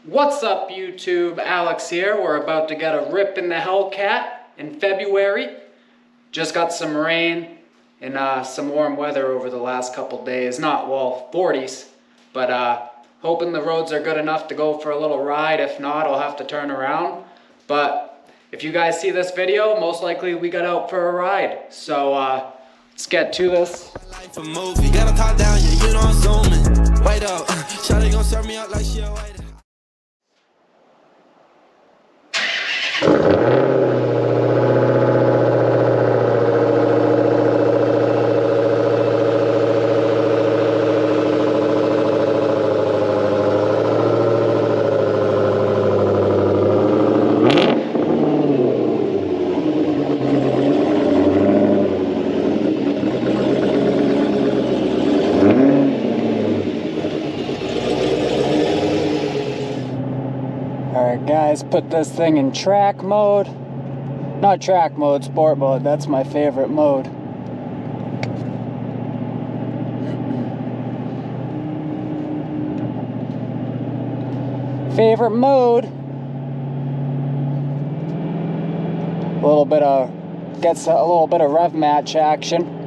What's up, YouTube? Alex here. We're about to get a rip in the Hellcat in February. Just got some rain and some warm weather over the last couple days. Not, well, 40s, but hoping the roads are good enough to go for a little ride. If not, I'll have to turn around. But if you guys see this video, most likely we got out for a ride. So let's get to this. Life a movie. Gotta talk down, yeah, you know I'm zooming. Wait up, Shawty gon' serve me out like she a waiter. Alright guys, put this thing in track mode. Not track mode, sport mode. That's my favorite mode. Favorite mode. Gets a little bit of rev match action.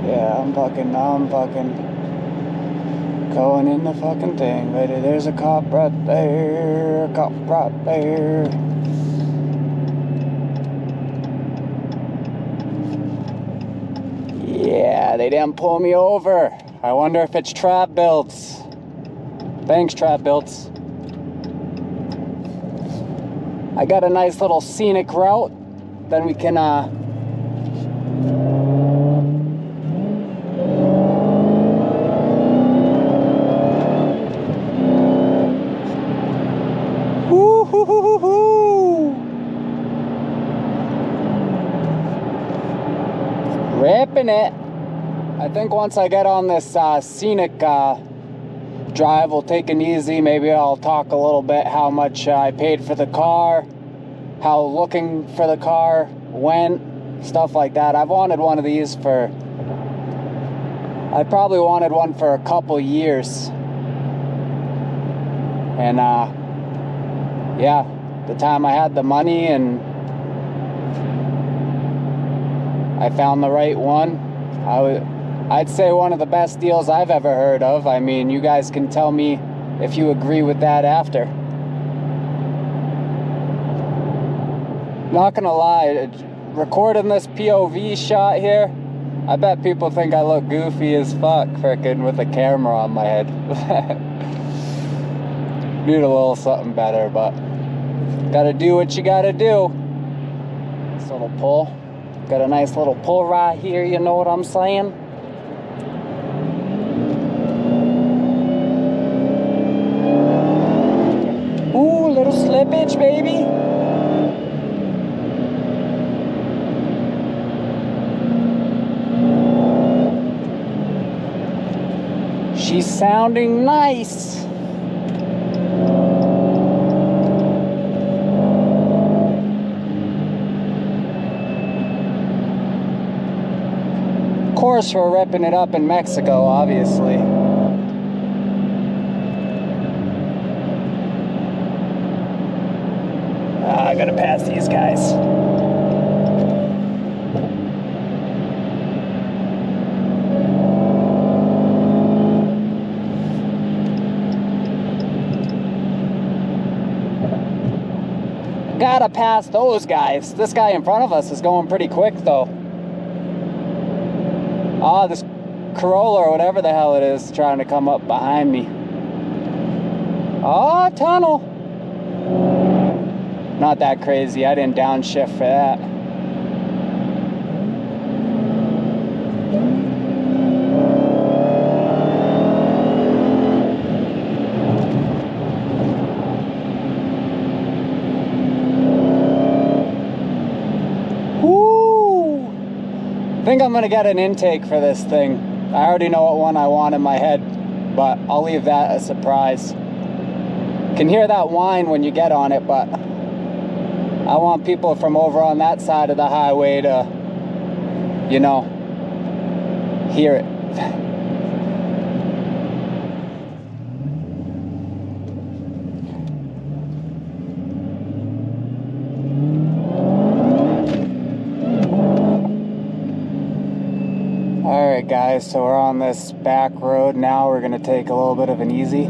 Yeah, I'm fucking going in the fucking thing. Lady, there's a cop right there, Yeah, they didn't pull me over. I wonder if it's trap builds. Thanks, trap builds. I got a nice little scenic route. Then we can ripping it. I think once I get on this scenic drive, we'll take it easy. Maybe I'll talk a little bit how much I paid for the car, how looking for the car went, stuff like that. I've wanted one of these I probably wanted one for a couple years. And yeah, the time I had the money and I found the right one. I'd say one of the best deals I've ever heard of. I mean, you guys can tell me if you agree with that after. Not gonna lie, recording this POV shot here, I bet people think I look goofy as fuck frickin' with a camera on my head. Need a little something better, but gotta do what you gotta do. This little pull. Got a nice little pull right here, you know what I'm saying? Ooh, little slippage, baby. She's sounding nice. Of course, we're ripping it up in Mexico, obviously. I gotta pass these guys. Gotta pass those guys. This guy in front of us is going pretty quick though. Ah, this Corolla or whatever the hell it is trying to come up behind me. Oh, tunnel. Not that crazy. I didn't downshift for that. Woo! I think I'm gonna get an intake for this thing. I already know what one I want in my head, but I'll leave that a surprise. Can hear that whine when you get on it, but I want people from over on that side of the highway to, you know, hear it. Alright guys, so we're on this back road now. We're gonna take a little bit of an easy.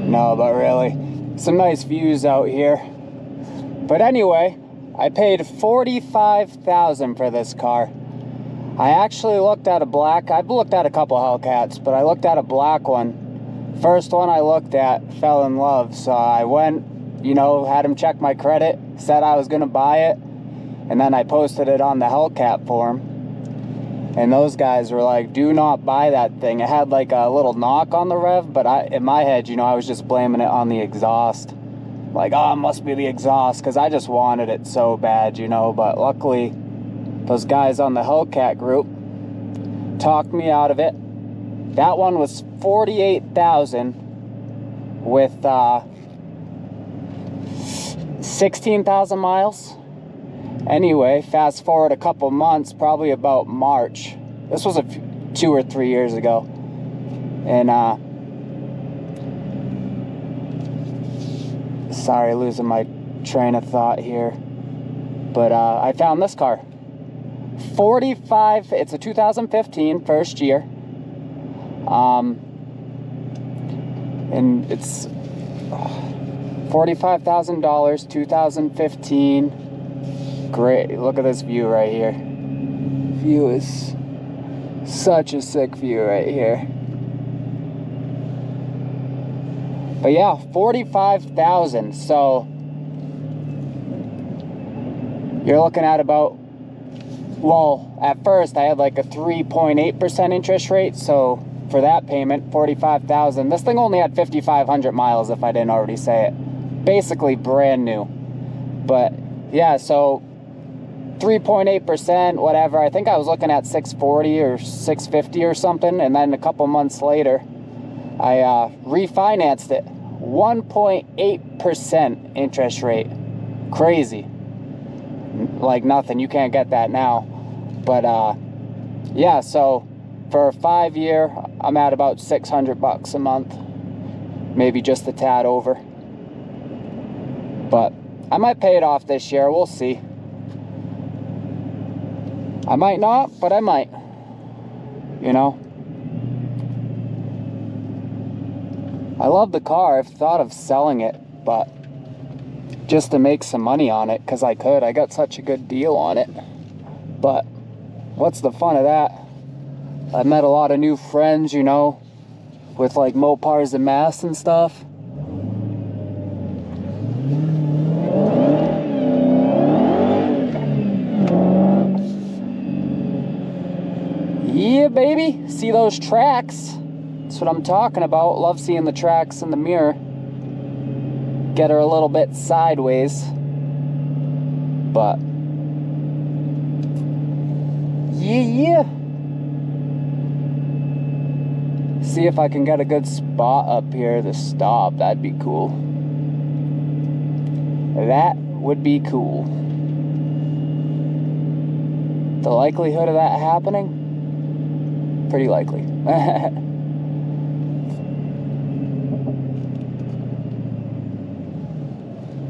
No, but really, some nice views out here. But anyway, I paid $45,000 for this car. I actually looked at a black, I've looked at a couple Hellcats, but I looked at a black one. First one I looked at, fell in love, so I went, you know, had him check my credit, said I was gonna buy it, and then I posted it on the Hellcat forum. And those guys were like, do not buy that thing. It had like a little knock on the rev, but in my head, you know, I was just blaming it on the exhaust. Like, oh, it must be the exhaust, because I just wanted it so bad, you know. But luckily, those guys on the Hellcat group talked me out of it. That one was $48,000 with 16,000 miles. Anyway, fast forward a couple months, probably about March. This was 2 or 3 years ago. And, sorry, losing my train of thought here. But, I found this car. It's a 2015, first year. And it's $45,000, 2015. Great, look at this view right here. View is such a sick view right here. But yeah, $45,000. So you're looking at about, well, at first I had like a 3.8% interest rate. So for that payment, $45,000. This thing only had 5,500 miles, if I didn't already say it. Basically brand new. But yeah, so 3.8%, whatever. I think I was looking at 640 or 650 or something. And then a couple months later, I refinanced it. 1.8% interest rate. Crazy. Like nothing. You can't get that now. But yeah, so for a 5-year, I'm at about $600 a month. Maybe just a tad over. But I might pay it off this year. We'll see. I might not, but I might. You know? I love the car. I've thought of selling it, but just to make some money on it, because I could. I got such a good deal on it. But what's the fun of that? I've met a lot of new friends, you know, with like Mopars and Mass and stuff. Yeah, baby. See those tracks? That's what I'm talking about. Love seeing the tracks in the mirror. Get her a little bit sideways. But yeah. See if I can get a good spot up here to stop. That'd be cool. That would be cool. The likelihood of that happening? Pretty likely.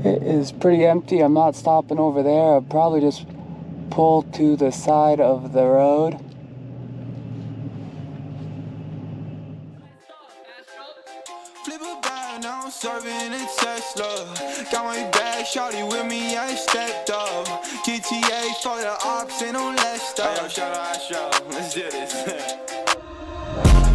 It is pretty empty. I'm not stopping over there. I'll probably just pull to the side of the road. Flip a bag, now I'm serving in Tesla. Got my bag, shawty with me, I stepped up. GTA for the ops, ain't no less stuff. Yo, shout out, let's do this.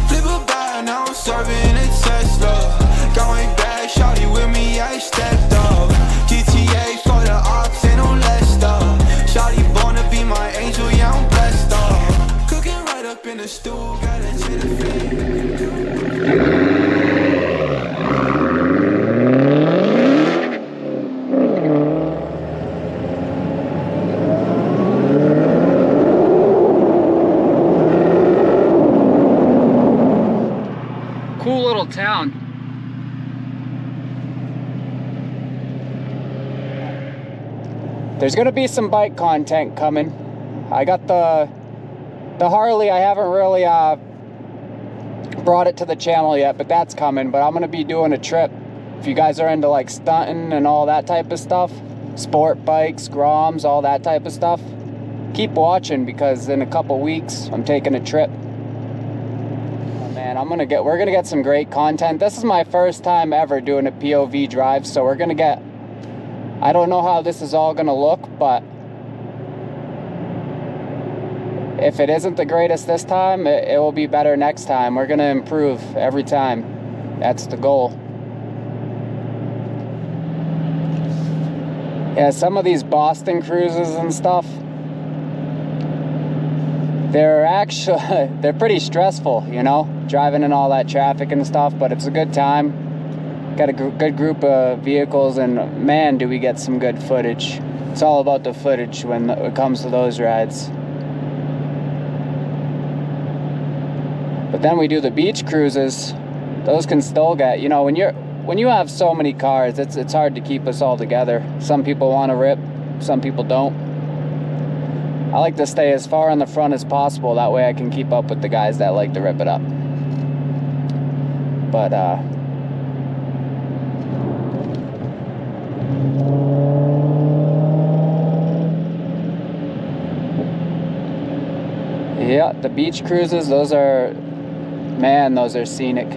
Flip a bag, now I'm serving in Tesla. Got my bag, shawty with me, I stepped up. GTA for the ops, ain't no less stuff. Shawty born to be my angel, yeah, I'm blessed up. Cooking right up in the stool, got it to the Cool little town There's gonna be some bike content coming. I got the Harley. I haven't really brought it to the channel yet, but that's coming. But I'm gonna be doing a trip. If you guys are into like stunting and all that type of stuff, sport bikes, Groms, all that type of stuff, keep watching, because in a couple weeks I'm taking a trip. Oh man, we're gonna get some great content. This is my first time ever doing a POV drive, so we're gonna get, I don't know how this is all gonna look, but if it isn't the greatest this time, it will be better next time. We're gonna improve every time. That's the goal. Yeah, some of these Boston cruises and stuff, they're pretty stressful, you know, driving in all that traffic and stuff, but it's a good time. Got a good group of vehicles, and man, do we get some good footage. It's all about the footage when it comes to those rides. But then we do the beach cruises. Those can still get, you know, when you have so many cars, it's hard to keep us all together. Some people want to rip, some people don't. I like to stay as far on the front as possible, that way I can keep up with the guys that like to rip it up. But yeah, the beach cruises, those are scenic.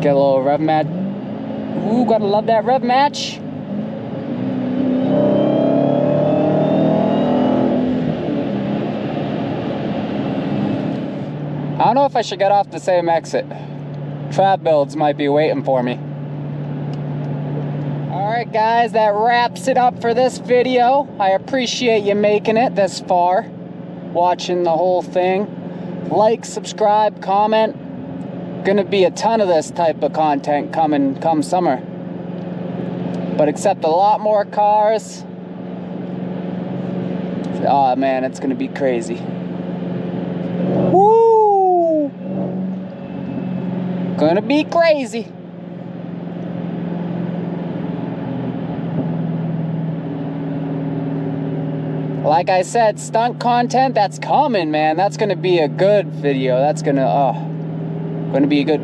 Get a little rev match. Ooh, gotta love that rev match. I don't know if I should get off the same exit. Trap builds might be waiting for me. Alright guys, that wraps it up for this video. I appreciate you making it this far, watching the whole thing. Like, subscribe, comment. Gonna be a ton of this type of content coming come summer, but except a lot more cars. Oh man, it's gonna be crazy. Woo! Gonna be crazy. Like I said, stunt content, that's coming, man. That's gonna be a good video. That's gonna be good.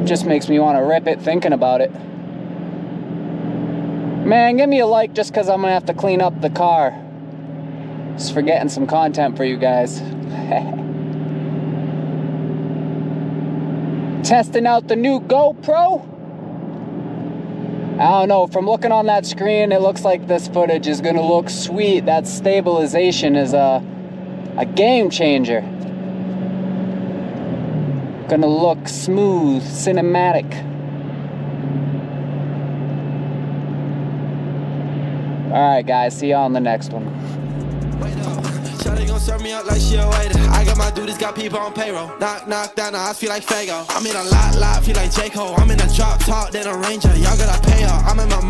Just makes me want to rip it thinking about it. Man, give me a like just because I'm gonna have to clean up the car. Just for getting some content for you guys. Testing out the new GoPro. I don't know, from looking on that screen, it looks like this footage is gonna look sweet. That stabilization is a game changer. Gonna look smooth, cinematic. Alright guys, see y'all on the next one. Shawty gon' serve me up like she a waiter. I got my dudes, got people on payroll. Knock, knock down the house, feel like Fago. I'm in a lot, feel like J. Cole. I'm in a drop top, then a Ranger. Y'all gotta pay her. I'm in my